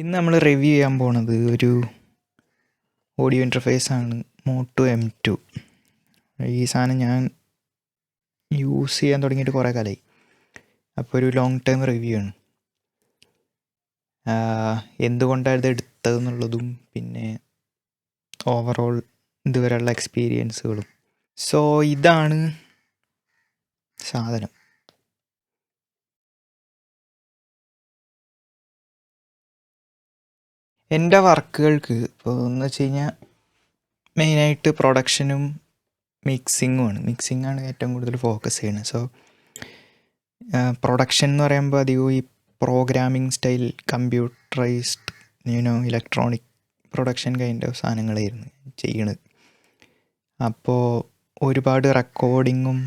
ഇന്ന് നമ്മൾ റിവ്യൂ ചെയ്യാൻ പോണത് ഒരു ഓഡിയോ ഇൻ്റർഫേസാണ് MOTU M2. ഈ സാധനം ഞാൻ യൂസ് ചെയ്യാൻ തുടങ്ങിയിട്ട് കുറേ കാലമായി. അപ്പോൾ ഒരു ലോങ് ടേം റിവ്യൂ ആണ്. എന്തുകൊണ്ടാണ് ഇത് എടുത്തതെന്നുള്ളതും പിന്നെ ഓവറോൾ ഇതുവരെയുള്ള എക്സ്പീരിയൻസുകളും. സോ ഇതാണ് സാധനം. എൻ്റെ വർക്കുകൾക്ക് ഇപ്പോൾ എന്ന് വെച്ച് കഴിഞ്ഞാൽ മെയിനായിട്ട് പ്രൊഡക്ഷനും മിക്സിങ്ങാണ് ഏറ്റവും കൂടുതൽ ഫോക്കസ് ചെയ്യുന്നത്. സോ പ്രൊഡക്ഷൻ എന്ന് പറയുമ്പോൾ അധികവും ഈ programming style computerised electronic production kind of സാധനങ്ങളായിരുന്നു ചെയ്യണത്. അപ്പോൾ ഒരുപാട് റെക്കോർഡിങ്ങും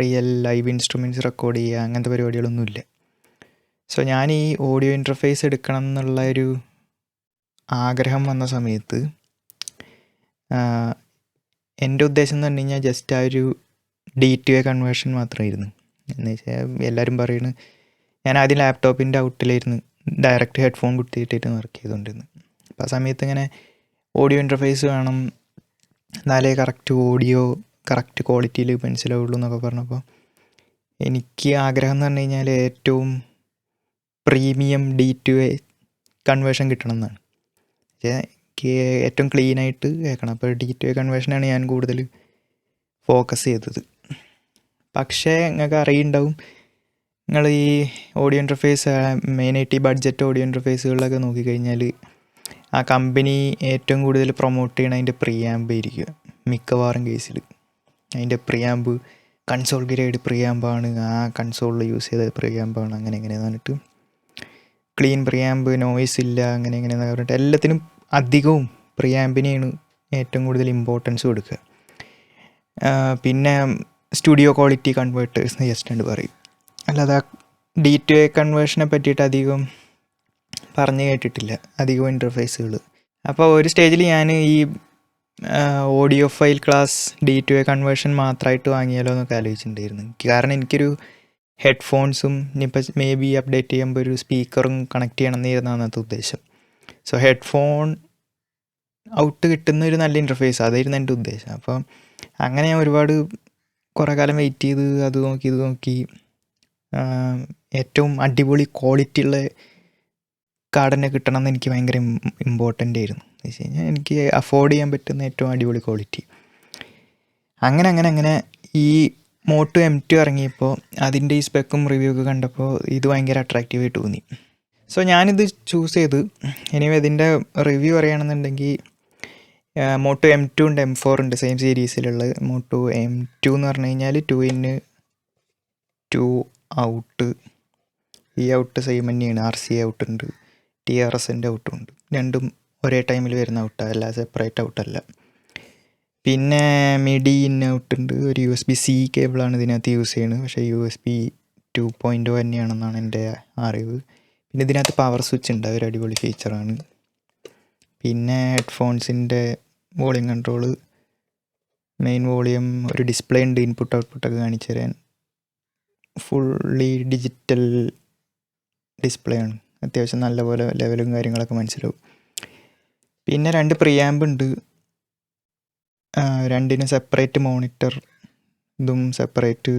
റിയൽ ലൈവ് ഇൻസ്ട്രുമെൻറ്റ്സ് റെക്കോർഡ് ചെയ്യുക അങ്ങനത്തെ പരിപാടികളൊന്നുമില്ല. സോ ഞാൻ ഈ ഓഡിയോ ഇൻ്റർഫേസ് എടുക്കണം എന്നുള്ള ഒരു ആഗ്രഹം വന്ന സമയത്ത് എൻ്റെ ഉദ്ദേശം എന്ന് പറഞ്ഞു കഴിഞ്ഞാൽ ജസ്റ്റ് ആ ഒരു DTO കൺവേർഷൻ മാത്രമായിരുന്നു. എന്ന് വെച്ചാൽ എല്ലാവരും പറയുന്നത്, ഞാൻ ആദ്യം ലാപ്ടോപ്പിൻ്റെ ഔട്ടിലായിരുന്നു ഡയറക്റ്റ് ഹെഡ്ഫോൺ കുത്തിയിട്ടിട്ട് വർക്ക് ചെയ്തുകൊണ്ടിരുന്നു. അപ്പോൾ ആ സമയത്ത് ഇങ്ങനെ ഓഡിയോ ഇൻ്റർഫേസ് വേണം, എന്നാലേ കറക്റ്റ് ക്വാളിറ്റിയിൽ മനസ്സിലാവുള്ളൂ എന്നൊക്കെ പറഞ്ഞപ്പോൾ എനിക്ക് ആഗ്രഹം എന്ന് പറഞ്ഞു കഴിഞ്ഞാൽ ഏറ്റവും പ്രീമിയം DTO കൺവേർഷൻ കിട്ടണം എന്നാണ്. എനിക്ക് ഏറ്റവും ക്ലീനായിട്ട് കേൾക്കണം. അപ്പോൾ DTO കൺവേർഷനാണ് ഞാൻ കൂടുതൽ ഫോക്കസ് ചെയ്തത്. പക്ഷേ നിങ്ങൾക്ക് അറിയുണ്ടാവും, നിങ്ങൾ ഈ ഓഡിയോ ഇൻ്റർഫേസ് മെയിനായിട്ട് ഈ ബഡ്ജറ്റ് ഓഡിയോ ഇൻ്റർഫേസുകളിലൊക്കെ നോക്കിക്കഴിഞ്ഞാൽ ആ കമ്പനി ഏറ്റവും കൂടുതൽ പ്രൊമോട്ട് ചെയ്യണ അതിൻ്റെ പ്രീആംബ് ആയിരിക്കും മിക്കവാറും കേസിൽ. അതിൻ്റെ പ്രീആംബ് കൺസോൾ ഗ്രേഡ് പ്രീആംബാണ്, ആ കൺസോളിൽ യൂസ് ചെയ്ത പ്രീആംബാണ്, അങ്ങനെ എങ്ങനെയെന്ന് പറഞ്ഞിട്ട് ക്ലീൻ പ്രീആംബ്, നോയ്സ് ഇല്ല, അങ്ങനെ എങ്ങനെയെന്ന് പറഞ്ഞിട്ട് എല്ലാത്തിനും അധികവും പ്രീആംബിനെയാണ് ഏറ്റവും കൂടുതൽ ഇമ്പോർട്ടൻസ് കൊടുക്കുക. പിന്നെ സ്റ്റുഡിയോ ക്വാളിറ്റി കൺവേർട്ടേഴ്സ് എന്ന് ജസ്റ്റ് പറയും. അല്ലാതെ DTO കൺവേർഷനെ പറ്റിയിട്ട് അധികം പറഞ്ഞു കേട്ടിട്ടില്ല അധികം ഇൻ്റർഫേസുകൾ. അപ്പോൾ ഒരു സ്റ്റേജിൽ ഞാൻ ഈ audio file class DTO conversion മാത്രമായിട്ട് വാങ്ങിയാലോ എന്നൊക്കെ ആലോചിച്ചിട്ടുണ്ടായിരുന്നു. കാരണം എനിക്കൊരു ഹെഡ്ഫോൺസും ഇനിയിപ്പോൾ മേ ബി അപ്ഡേറ്റ് ചെയ്യുമ്പോൾ ഒരു സ്പീക്കറും കണക്ട് ചെയ്യണം എന്നായിരുന്നു അന്നത്തെ ഉദ്ദേശം. സോ ഹെഡ്ഫോൺ ഔട്ട് കിട്ടുന്ന ഒരു നല്ല ഇൻ്റർഫേസ് അതായിരുന്നു എൻ്റെ ഉദ്ദേശം. അപ്പം അങ്ങനെ ഞാൻ കുറേ കാലം വെയിറ്റ് ചെയ്ത് അത് നോക്കി ഇത് നോക്കി ഏറ്റവും അടിപൊളി ക്വാളിറ്റി ഉള്ള കാർഡ് കിട്ടണം എന്ന് എനിക്ക് ഭയങ്കര ഇമ്പോർട്ടൻ്റ് ആയിരുന്നു. എന്ന് വെച്ച് കഴിഞ്ഞാൽ എനിക്ക് അഫോർഡ് ചെയ്യാൻ പറ്റുന്ന ഏറ്റവും അടിപൊളി ക്വാളിറ്റി. അങ്ങനെ ഈ MOTU M2 ഇറങ്ങിയപ്പോൾ അതിൻ്റെ ഈ സ്പെക്കും റിവ്യൂ ഒക്കെ കണ്ടപ്പോൾ ഇത് ഭയങ്കര അട്രാക്റ്റീവായിട്ട് തോന്നി. സോ ഞാനിത് ചൂസ് ചെയ്ത്. എനിവേ ഇതിൻ്റെ റിവ്യൂ പറയുകയാണെന്നുണ്ടെങ്കിൽ MOTU M2 ഉണ്ട്, M4 ഉണ്ട്, സെയിം സീരീസിലുള്ളത്. MOTU M2 എന്ന് പറഞ്ഞു കഴിഞ്ഞാൽ 2 ഔട്ട്, ഈ ഔട്ട് സെയിം തന്നെയാണ്. RCA ഔട്ടുണ്ട്, TRSൻ്റെ ഔട്ടുണ്ട്, രണ്ടും ഒരേ ടൈമിൽ വരുന്ന ഔട്ടാണ്, അല്ല സെപ്പറേറ്റ് ഔട്ടല്ല. പിന്നെ MIDI ഇൻ ഔട്ടുണ്ട്, ഒരു USB-C കേബിളാണ് ഇതിനകത്ത് യൂസ് ചെയ്യുന്നത്. പക്ഷേ USB 2.0 തന്നെയാണെന്നാണ് എൻ്റെ അറിവ്. പിന്നെ ഇതിനകത്ത് പവർ സ്വിച്ച് ഉണ്ട്, ഒരു അടിപൊളി ഫീച്ചറാണ്. പിന്നെ ഹെഡ്ഫോൺസിൻ്റെ വോളിയം കൺട്രോള്, മെയിൻ വോളിയം, ഒരു ഡിസ്പ്ലേ ഉണ്ട് ഇൻപുട്ട് ഔട്ട്പുട്ടൊക്കെ കാണിച്ചു തരാൻ. ഫുള്ളി ഡിജിറ്റൽ ഡിസ്പ്ലേ ആണ്, അത്യാവശ്യം നല്ലപോലെ ലെവലും കാര്യങ്ങളൊക്കെ മനസ്സിലാവും. പിന്നെ 2 പ്രീആംബ് ഉണ്ട്, രണ്ടിനും സെപ്പറേറ്റ് മോണിറ്റർ, ഇതും സെപ്പറേറ്റ്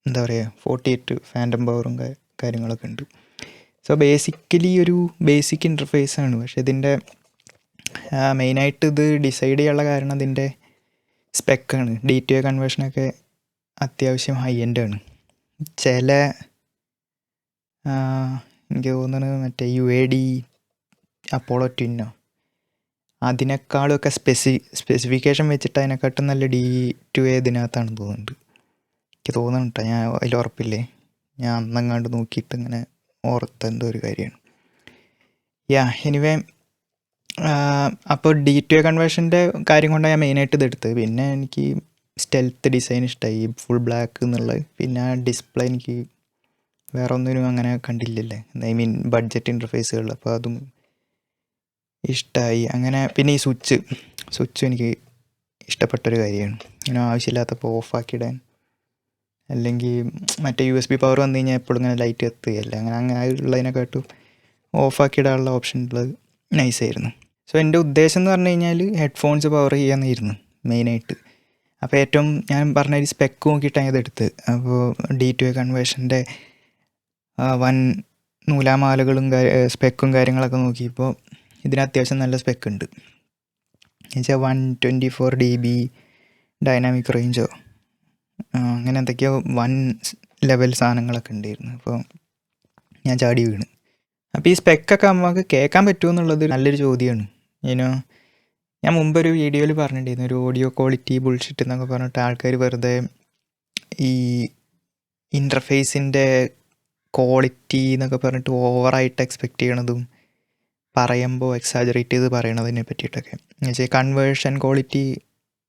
48 ഫാൻറ്റം പവറും കാര്യങ്ങളൊക്കെ ഉണ്ട്. സോ ബേസിക്കലി ഒരു ബേസിക് ഇൻ്റർഫേസാണ്. പക്ഷേ ഇതിൻ്റെ മെയിനായിട്ട് ഇത് ഡിസൈഡ് ചെയ്യാനുള്ള കാരണം ഇതിൻ്റെ സ്പെക്കാണ്. DTO കൺവേർഷനൊക്കെ അത്യാവശ്യം ഹൈ എൻഡാണ്. ചില എനിക്ക് തോന്നുന്നത് മറ്റേ UAD അപ്പോളോ ട്വിന്നോ അതിനേക്കാളൊക്കെ സ്പെസിഫിക്കേഷൻ വെച്ചിട്ട് അതിനെക്കാട്ടും നല്ല DTO ഇതിനകത്താണെന്ന് തോന്നുന്നുണ്ട്. എനിക്ക് തോന്നുന്നുണ്ട്, ഞാൻ അതിൽ ഉറപ്പില്ലേ, ഞാൻ അന്നങ്ങാണ്ട് നോക്കിയിട്ട് ഇങ്ങനെ ഓർത്ത എന്തോ ഒരു കാര്യമാണ്. എനിവേ അപ്പോൾ DTO കൺവേർഷൻ്റെ കാര്യം കൊണ്ടാണ് ഞാൻ മെയിനായിട്ട് ഇതെടുത്തത്. പിന്നെ എനിക്ക് സ്റ്റെൽത്ത് ഡിസൈൻ ഇഷ്ടമായി, ഫുൾ ബ്ലാക്ക് എന്നുള്ളത്. പിന്നെ ആ ഡിസ്പ്ലേ എനിക്ക് വേറെ ഒന്നിനും അങ്ങനെ കണ്ടില്ലല്ലേ, ബഡ്ജറ്റ് ഇൻ്റർഫേസുകളിൽ, അപ്പോൾ അതും ഇഷ്ടമായി. അങ്ങനെ പിന്നെ ഈ സ്വിച്ചും എനിക്ക് ഇഷ്ടപ്പെട്ടൊരു കാര്യമാണ്. ഇങ്ങനെ ആവശ്യമില്ലാത്തപ്പോൾ ഓഫാക്കിയിടാൻ, അല്ലെങ്കിൽ മറ്റേ USB പവർ വന്നു കഴിഞ്ഞാൽ എപ്പോഴും ഇങ്ങനെ ലൈറ്റ് കത്തുകയല്ല, അങ്ങനെ ഉള്ളതിനെക്കാട്ടും ഓഫാക്കിയിടാനുള്ള ഓപ്ഷൻ ഉള്ളത് നൈസായിരുന്നു. സോ എൻ്റെ ഉദ്ദേശം എന്ന് പറഞ്ഞു കഴിഞ്ഞാൽ ഹെഡ്ഫോൺസ് പവർ ചെയ്യാമെന്നായിരുന്നു മെയിനായിട്ട്. അപ്പോൾ ഏറ്റവും ഞാൻ പറഞ്ഞ ഒരു സ്പെക്ക് നോക്കിയിട്ടാണ് ഇതെടുത്ത്. അപ്പോൾ D2A കൺവേർഷൻ്റെ വൻ നൂലാമാലകളും സ്പെക്കും കാര്യങ്ങളൊക്കെ നോക്കിയപ്പോൾ ഇതിന് അത്യാവശ്യം നല്ല സ്പെക്ക് ഉണ്ട്. എന്നുവെച്ചാൽ 124 dB ഡൈനാമിക് റേഞ്ചോ അങ്ങനെ എന്തൊക്കെയോ 1 ലെവൽ സാധനങ്ങളൊക്കെ ഉണ്ടായിരുന്നു. അപ്പോൾ ഞാൻ ചാടി വീണ്. അപ്പോൾ ഈ സ്പെക്കൊക്കെ നമുക്ക് കേൾക്കാൻ പറ്റുമോ എന്നുള്ളത് നല്ലൊരു ചോദ്യമാണ്. ഞാൻ മുമ്പൊരു വീഡിയോയിൽ പറഞ്ഞിട്ടുണ്ടായിരുന്നു, ഒരു ഓഡിയോ ക്വാളിറ്റി ബുൾഷിറ്റ് എന്നൊക്കെ പറഞ്ഞിട്ട് ആൾക്കാർ വെറുതെ ഈ ഇൻ്റർഫേസിൻ്റെ ക്വാളിറ്റി എന്നൊക്കെ പറഞ്ഞിട്ട് ഓവറായിട്ട് എക്സ്പെക്റ്റ് ചെയ്യണതും പറയുമ്പോൾ എക്സാജറേറ്റ് ചെയ്ത് പറയണതിനെ പറ്റിയിട്ടൊക്കെ. എന്നുവെച്ചാൽ കൺവേർഷൻ ക്വാളിറ്റി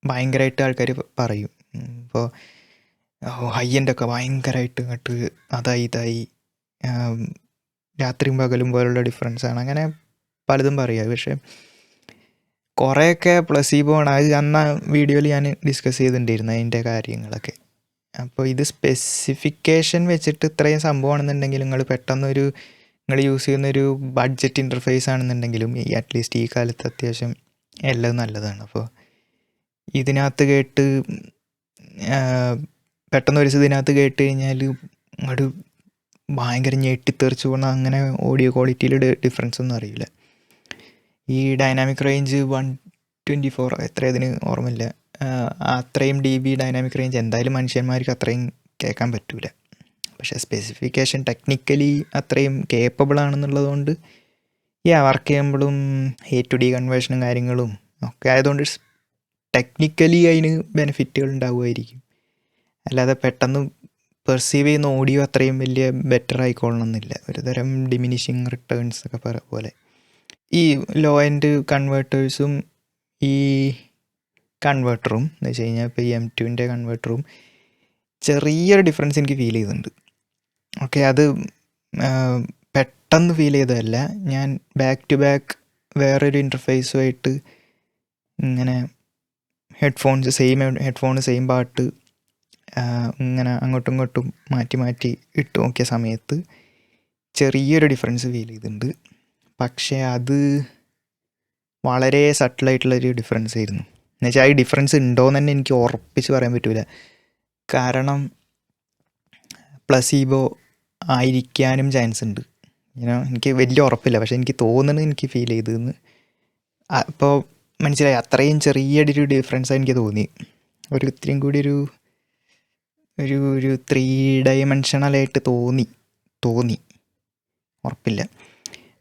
ഭയങ്കരമായിട്ട് ആൾക്കാർ പറയും. ഇപ്പോൾ ഹൈ എൻഡൊക്കെ ഭയങ്കരമായിട്ട് ഇങ്ങോട്ട് ഇതായി രാത്രിയും പകലും പോലുള്ള ഡിഫറൻസാണ്, അങ്ങനെ പലതും പറയുക. പക്ഷേ കുറേയൊക്കെ പ്ലസീബോ ആണ്. അത് അന്ന് വീഡിയോയിൽ ഞാൻ ഡിസ്കസ് ചെയ്തിട്ടുണ്ടായിരുന്നു അതിൻ്റെ കാര്യങ്ങളൊക്കെ. അപ്പോൾ ഇത് സ്പെസിഫിക്കേഷൻ വെച്ചിട്ട് ഇത്രയും സംഭവമാണെന്നുണ്ടെങ്കിൽ നിങ്ങൾ യൂസ് ചെയ്യുന്നൊരു ബഡ്ജറ്റ് ഇൻ്റർഫേസ് ആണെന്നുണ്ടെങ്കിലും അറ്റ്ലീസ്റ്റ് ഈ കാലത്ത് അത്യാവശ്യം എല്ലാം നല്ലതാണ്. അപ്പോൾ ഇതിനകത്ത് കേട്ട് പെട്ടെന്ന് ഒരു ഇതിനകത്ത് കേട്ട് കഴിഞ്ഞാൽ അങ്ങോട്ട് ഭയങ്കര ഞെട്ടിത്തെറിച്ച് പോകണം, അങ്ങനെ ഓഡിയോ ക്വാളിറ്റിയിൽ ഡിഫറൻസ് ഒന്നും അറിയില്ല. ഈ ഡൈനാമിക് റേഞ്ച് 124 എത്ര ഇതിന് ഓർമ്മയില്ല, അത്രയും dB ഡൈനാമിക് റേഞ്ച് എന്തായാലും മനുഷ്യന്മാർക്ക് അത്രയും കേൾക്കാൻ പറ്റില്ല. പക്ഷേ സ്പെസിഫിക്കേഷൻ ടെക്നിക്കലി അത്രയും കേപ്പബിൾ ആണെന്നുള്ളത് കൊണ്ട് വർക്ക് ചെയ്യുമ്പോഴും A to D കൺവേർഷനും കാര്യങ്ങളും ഒക്കെ ആയതുകൊണ്ട് ടെക്നിക്കലി അതിന് ബെനിഫിറ്റുകൾ ഉണ്ടാവുമായിരിക്കും. അല്ലാതെ പെട്ടെന്ന് പെർസീവ് ചെയ്യുന്ന ഓഡിയോ അത്രയും വലിയ ബെറ്റർ ആയിക്കൊള്ളണമെന്നില്ല. ഒരു തരം ഡിമിനിഷിങ് റിട്ടേൺസ് ഒക്കെ പോലെ. ഈ ലോ എൻഡ് കൺവേർട്ടേഴ്സും ഈ കൺവേർട്ടറും എന്ന് വെച്ച് കഴിഞ്ഞാൽ ഇപ്പോൾ ഈ M2ൻ്റെ കൺവേർട്ടറും ചെറിയൊരു ഡിഫറൻസ് എനിക്ക് ഫീൽ ചെയ്തിട്ടുണ്ട്. ഓക്കെ, അത് പെട്ടെന്ന് ഫീൽ ചെയ്തതല്ല. ഞാൻ ബാക്ക് ടു ബാക്ക് വേറൊരു ഇൻ്റർഫേസുമായിട്ട് ഇങ്ങനെ ഹെഡ്ഫോൺ സെയിം പാട്ട് ഇങ്ങനെ അങ്ങോട്ടും ഇങ്ങോട്ടും മാറ്റി ഇട്ട് നോക്കിയ സമയത്ത് ചെറിയൊരു ഡിഫറൻസ് ഫീൽ ചെയ്തിട്ടുണ്ട്. പക്ഷേ അത് വളരെ സട്ടിലായിട്ടുള്ളൊരു ഡിഫറൻസ് ആയിരുന്നു. എന്നുവെച്ചാൽ ആ ഡിഫറൻസ് ഉണ്ടോയെന്ന് തന്നെ എനിക്ക് ഉറപ്പിച്ച് പറയാൻ പറ്റില്ല. കാരണം പ്ലസീബോ ആയിരിക്കാനും ചാൻസ് ഉണ്ട്. എനിക്ക് വലിയ ഉറപ്പില്ല, പക്ഷേ എനിക്ക് തോന്നുന്നത് എനിക്ക് ഫീൽ ചെയ്തതെന്ന് അപ്പോൾ മനസ്സിലായി. അത്രയും ചെറിയൊരു ഡിഫറൻസ് എനിക്ക് തോന്നി. ഇത്രയും കൂടി ഒരു 3 ഡയമെൻഷണലായിട്ട് തോന്നി ഉറപ്പില്ല.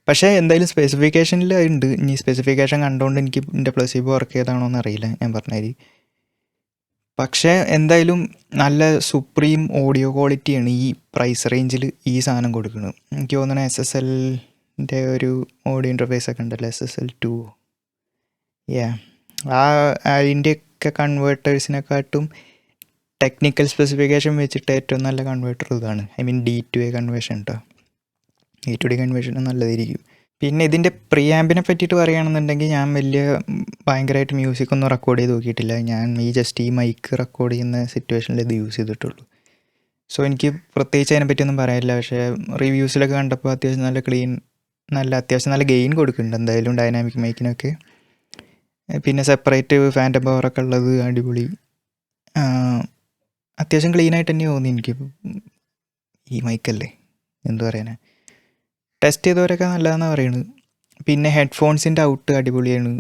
പക്ഷേ എന്തായാലും സ്പെസിഫിക്കേഷനിൽ ഉണ്ട്. ഇനി സ്പെസിഫിക്കേഷൻ കണ്ടുകൊണ്ട് എനിക്ക് എൻ്റെ പ്ലസീബോ വർക്ക് ചെയ്താണോ എന്ന് അറിയില്ല, ഞാൻ പറഞ്ഞാൽ. പക്ഷേ എന്തായാലും നല്ല സുപ്രീം ഓഡിയോ ക്വാളിറ്റിയാണ് ഈ പ്രൈസ് റേഞ്ചിൽ ഈ സാധനം കൊടുക്കുന്നത്. എനിക്ക് തോന്നുന്നത് SSLൻ്റെ ഒരു ഓഡിയോ ഇൻ്റർഫേസ് ഒക്കെ ഉണ്ടല്ലോ, SSL2. അതിൻ്റെയൊക്കെ കൺവേർട്ടേഴ്സിനെക്കാട്ടും ടെക്നിക്കൽ സ്പെസിഫിക്കേഷൻ വെച്ചിട്ട് ഏറ്റവും നല്ല കൺവേർട്ടർ ഇതാണ്. D2A കൺവേർഷൻ കേട്ടോ. A to D കൺവേർഷൻ നല്ലതായിരിക്കും. പിന്നെ ഇതിൻ്റെ പ്രിയാമ്പിനെ പറ്റിയിട്ട് പറയുകയാണെന്നുണ്ടെങ്കിൽ ഞാൻ ഭയങ്കരമായിട്ട് മ്യൂസിക്കൊന്നും റെക്കോർഡ് ചെയ്ത് നോക്കിയിട്ടില്ല. ഞാൻ ജസ്റ്റ് ഈ മൈക്ക് റെക്കോർഡ് ചെയ്യുന്ന സിറ്റുവേഷനിൽ ഇത് യൂസ് ചെയ്തിട്ടുള്ളൂ. സോ എനിക്ക് പ്രത്യേകിച്ച് അതിനെപ്പറ്റിയൊന്നും പറയാനില്ല. പക്ഷേ റിവ്യൂസിലൊക്കെ കണ്ടപ്പോൾ അത്യാവശ്യം നല്ല ഗെയിൻ കൊടുക്കുന്നുണ്ട് എന്തായാലും ഡൈനാമിക് മൈക്കിനൊക്കെ. പിന്നെ സെപ്പറേറ്റ് ഫാൻറ്റം പവറൊക്കെ ഉള്ളത് അടിപൊളി. അത്യാവശ്യം ക്ലീനായിട്ട് തന്നെ തോന്നി എനിക്ക്. ഈ മൈക്കല്ലേ, എന്തു പറയാനാ, ടെസ്റ്റ് ചെയ്തവരൊക്കെ നല്ലതാണെന്നാണ് പറയുന്നത്. പിന്നെ ഹെഡ്ഫോൺസിൻ്റെ ഔട്ട് അടിപൊളിയാണ്,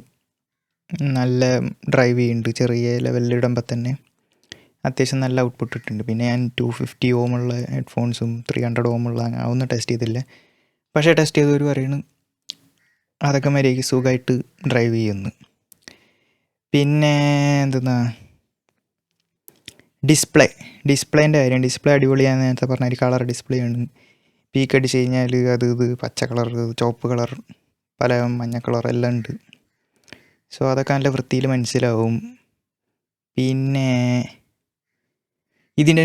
നല്ല ഡ്രൈവ് ചെയ്യുന്നുണ്ട്. ചെറിയ ലെവലിൽ ഇടുമ്പോൾ തന്നെ അത്യാവശ്യം നല്ല ഔട്ട്പുട്ട് ഇട്ടുണ്ട്. പിന്നെ ഞാൻ 250 ohm ഉള്ള ഹെഡ്ഫോൺസും 300 ohm ഉള്ള അതൊന്നും ടെസ്റ്റ് ചെയ്തില്ല. പക്ഷേ ടെസ്റ്റ് ചെയ്തവർ പറയുന്നു അതൊക്കെ മര്യാദയ്ക്ക് സുഖമായിട്ട് ഡ്രൈവ് ചെയ്യുന്നു. പിന്നെ ഡിസ്പ്ലേൻ്റെ കാര്യം, ഡിസ്പ്ലേ അടിപൊളിയാണ്. നേരത്തെ പറഞ്ഞ ഒരു കളർ ഡിസ്പ്ലേ ആണ്. പീക്ക് അടിച്ച് കഴിഞ്ഞാൽ ഇത് പച്ച കളർ, ചുവപ്പ് കളർ, പല മഞ്ഞ കളർ എല്ലാം ഉണ്ട്. സോ അതൊക്കെ നല്ല വൃത്തിയിൽ മനസ്സിലാവും. പിന്നെ ഇതിൻ്റെ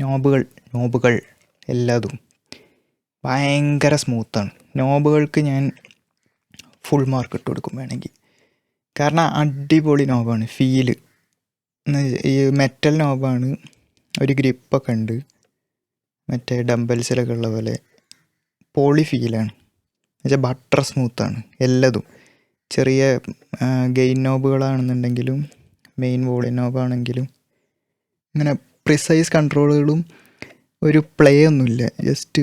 നോബുകൾ എല്ലാതും ഭയങ്കര സ്മൂത്താണ്. നോബുകൾക്ക് ഞാൻ ഫുൾ മാർക്ക് ഇട്ട് കൊടുക്കും വേണമെങ്കിൽ. കാരണം അടിപൊളി നോബാണ്. ഫീല് ഈ മെറ്റൽ നോബാണ്, ഒരു ഗ്രിപ്പൊക്കെ ഉണ്ട്, മറ്റേ ഡംബൽസിലൊക്കെ ഉള്ള പോലെ പൊളി ഫീലാണ്. എന്നുവെച്ചാൽ ബട്ടർ സ്മൂത്താണ് എല്ലതും. ചെറിയ ഗെയിൻ നോബുകളാണെന്നുണ്ടെങ്കിലും മെയിൻ വോളിയം നോബാണെങ്കിലും അങ്ങനെ പ്രിസൈസ് കൺട്രോളുകളും ഒരു പ്ലേ ഒന്നുമില്ല, ജസ്റ്റ്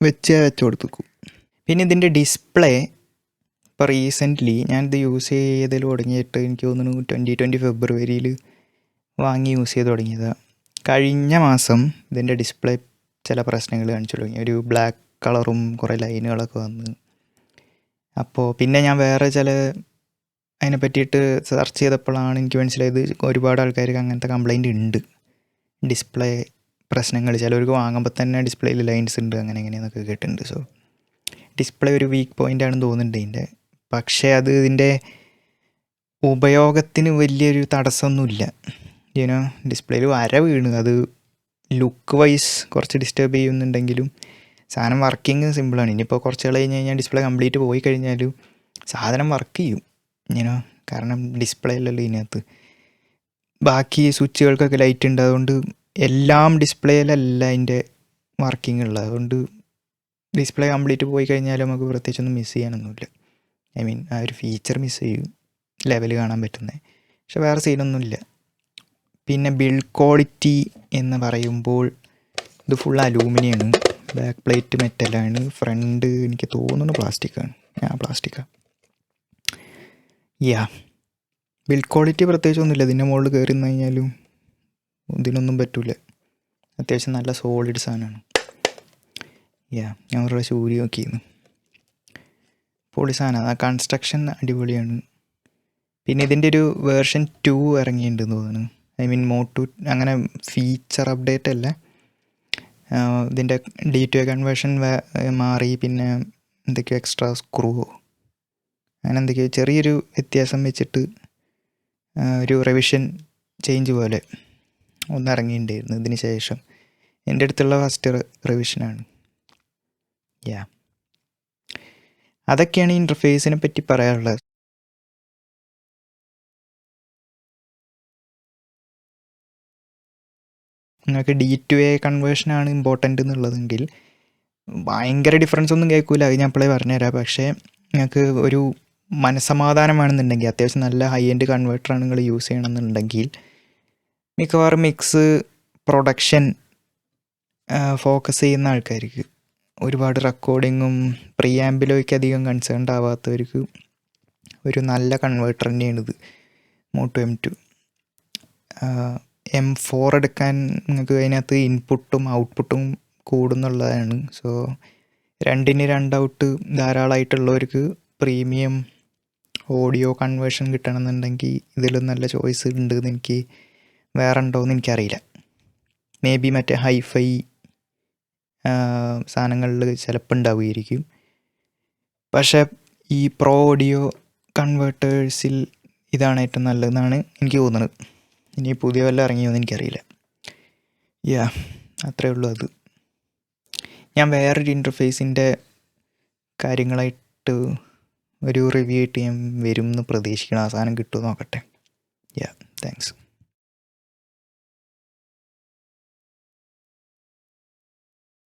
വെച്ച് കൊടുത്തു. പിന്നെ ഇതിൻ്റെ ഡിസ്പ്ലേ ഇപ്പോൾ റീസെൻ്റ്ലി ഞാനിത് യൂസ് ചെയ്തതിൽ തുടങ്ങിയിട്ട് എനിക്ക് തോന്നുന്നു 2020 ഫെബ്രുവരിയിൽ വാങ്ങി യൂസ് ചെയ്ത് തുടങ്ങിയതാണ്. കഴിഞ്ഞ മാസം ഇതിൻ്റെ ഡിസ്പ്ലേ ചില പ്രശ്നങ്ങൾ കാണിച്ചു തുടങ്ങി. ഒരു ബ്ലാക്ക് കളറും കുറേ ലൈനുകളൊക്കെ വന്ന്. അപ്പോൾ പിന്നെ ഞാൻ വേറെ ചില അതിനെ പറ്റിയിട്ട് സെർച്ച് ചെയ്തപ്പോഴാണ് എനിക്ക് മനസ്സിലായത് ഒരുപാട് ആൾക്കാർക്ക് അങ്ങനത്തെ കംപ്ലൈൻറ്റ് ഉണ്ട്. ഡിസ്പ്ലേ പ്രശ്നങ്ങൾ ചിലവർക്ക് വാങ്ങുമ്പോൾ തന്നെ ഡിസ്പ്ലേയിൽ ലൈൻസ് ഉണ്ട്, അങ്ങനെ എങ്ങനെയെന്നൊക്കെ കേട്ടിട്ടുണ്ട്. സോ ഡിസ്പ്ലേ ഒരു വീക്ക് പോയിൻ്റ് ആണെന്ന് തോന്നുന്നുണ്ട് ഇതിൻ്റെ. പക്ഷേ അത് ഇതിൻ്റെ ഉപയോഗത്തിന് വലിയൊരു തടസ്സമൊന്നുമില്ല. യൂനോ ഡിസ്പ്ലേയിൽ വര വീണ് അത് ലുക്ക് വൈസ് കുറച്ച് ഡിസ്റ്റർബ് ചെയ്യുന്നുണ്ടെങ്കിലും സാധനം വർക്കിംഗ് സിമ്പിളാണ്. ഇനിയിപ്പോൾ കുറച്ച് കഴിഞ്ഞ് കഴിഞ്ഞാൽ ഡിസ്പ്ലേ കംപ്ലീറ്റ് പോയി കഴിഞ്ഞാലും സാധനം വർക്ക് ചെയ്യും. കാരണം ഡിസ്പ്ലേ അല്ലല്ലോ ഇതിനകത്ത്. ബാക്കി സ്വിച്ചുകൾക്കൊക്കെ ലൈറ്റ് ഉണ്ട്, അതുകൊണ്ട് എല്ലാം ഡിസ്പ്ലേയിലല്ല അതിൻ്റെ വർക്കിംഗ് ഉള്ളത്. അതുകൊണ്ട് ഡിസ്പ്ലേ കംപ്ലീറ്റ് പോയി കഴിഞ്ഞാൽ നമുക്ക് പ്രത്യേകിച്ചൊന്നും മിസ് ചെയ്യാനൊന്നുമില്ല. ആ ഒരു ഫീച്ചർ മിസ് ചെയ്യും, ലെവൽ കാണാൻ പറ്റുന്നത്. പക്ഷെ വേറെ സീനൊന്നുമില്ല. പിന്നെ ബിൽഡ് ക്വാളിറ്റി എന്ന് പറയുമ്പോൾ ഇത് ഫുൾ അലൂമിനിയാണ്, ബാക്ക് പ്ലേറ്റ് മെറ്റലാണ്, ഫ്രണ്ട് എനിക്ക് തോന്നുന്നു പ്ലാസ്റ്റിക്കാണ്. പ്ലാസ്റ്റിക്കാണ്. ബിൽഡ് ക്വാളിറ്റി പ്രത്യേകിച്ചൊന്നുമില്ല. ഇതിൻ്റെ മുകളിൽ കയറി നിന്ന് കഴിഞ്ഞാലും ഇതിനൊന്നും പറ്റില്ല. അത്യാവശ്യം നല്ല സോളിഡ് സാധനമാണ്. ഞാൻ ഒരു പ്രാവശ്യം ഊരി നോക്കിയിരുന്നു. പൊളി സാധനമാണ്. ആ കൺസ്ട്രക്ഷൻ അടിപൊളിയാണ്. പിന്നെ ഇതിൻ്റെ ഒരു വേർഷൻ 2 ഇറങ്ങിയിട്ടുണ്ടെന്ന് തോന്നുന്നു. MOTU അങ്ങനെ ഫീച്ചർ അപ്ഡേറ്റ് അല്ല, ഇതിൻ്റെ D2A കൺവേർഷൻ മാറി. പിന്നെ എന്തൊക്കെയോ എക്സ്ട്രാ സ്ക്രൂവോ അങ്ങനെ എന്തൊക്കെയോ ചെറിയൊരു വ്യത്യാസം വെച്ചിട്ട് ഒരു റിവിഷൻ ചേഞ്ച് പോലെ ഒന്ന് ഇറങ്ങിയിട്ടുണ്ടായിരുന്നു ഇതിന് ശേഷം. എൻ്റെ അടുത്തുള്ള ഫസ്റ്റ് റിവിഷനാണ്. അതൊക്കെയാണ് ഈ ഇൻ്റർഫേസിനെ പറ്റി പറയാനുള്ളത്. നിങ്ങൾക്ക് D2A കൺവേർഷനാണ് ഇമ്പോർട്ടൻ്റ് എന്നുള്ളതെങ്കിൽ ഭയങ്കര ഡിഫറൻസ് ഒന്നും കേൾക്കില്ല, അത് ഞാൻ അപ്പോഴേ പറഞ്ഞുതരാം. പക്ഷേ നിങ്ങൾക്ക് ഒരു മനസ്സമാധാനം വേണമെന്നുണ്ടെങ്കിൽ, അത്യാവശ്യം നല്ല ഹൈ എൻഡ് കൺവേർട്ടറാണ് നിങ്ങൾ യൂസ് ചെയ്യണമെന്നുണ്ടെങ്കിൽ, മിക്കവാറും മിക്സ് പ്രൊഡക്ഷൻ ഫോക്കസ് ചെയ്യുന്ന ആൾക്കാർക്ക്, ഒരുപാട് റെക്കോർഡിങ്ങും പ്രീ ആംബിലോയ്ക്ക് അധികം കൺസേൺഡ് ആവാത്തവർക്ക് ഒരു നല്ല കൺവേർട്ടർ തന്നെയാണിത്. MOTU M2 M4 എടുക്കാൻ നിങ്ങൾക്ക് അതിനകത്ത് ഇൻപുട്ടും ഔട്ട്പുട്ടും കൂടുന്നുള്ളതാണ്. സോ 2 ഔട്ട് ധാരാളമായിട്ടുള്ളവർക്ക് പ്രീമിയം ഓഡിയോ കൺവേർഷൻ കിട്ടണമെന്നുണ്ടെങ്കിൽ ഇതിലും നല്ല ചോയ്സ് ഉണ്ടെന്ന് എനിക്ക് വേറെ ഉണ്ടോയെന്ന് എനിക്കറിയില്ല. മേ ബി മറ്റേ ഹൈഫൈ സാധനങ്ങളിൽ ചിലപ്പോൾ ഉണ്ടാവുമായിരിക്കും. പക്ഷേ ഈ പ്രോ ഓഡിയോ കൺവേർട്ടേഴ്സിൽ ഇതാണ് ഏറ്റവും നല്ലതെന്നാണ് എനിക്ക് തോന്നുന്നത്. ഇനി പുതിയ വല്ല ഇറങ്ങിയോന്ന് എനിക്കറിയില്ല. അത്രേ ഉള്ളൂ. അത് ഞാൻ വേറൊരു ഇൻ്റർഫേസിൻ്റെ കാര്യങ്ങളായിട്ട് ഒരു റിവ്യൂ ആയിട്ട് ഞാൻ വരും എന്ന് പ്രതീക്ഷിക്കണം. ആ സാധനം കിട്ടുമോ നോക്കട്ടെ. താങ്ക്സ്.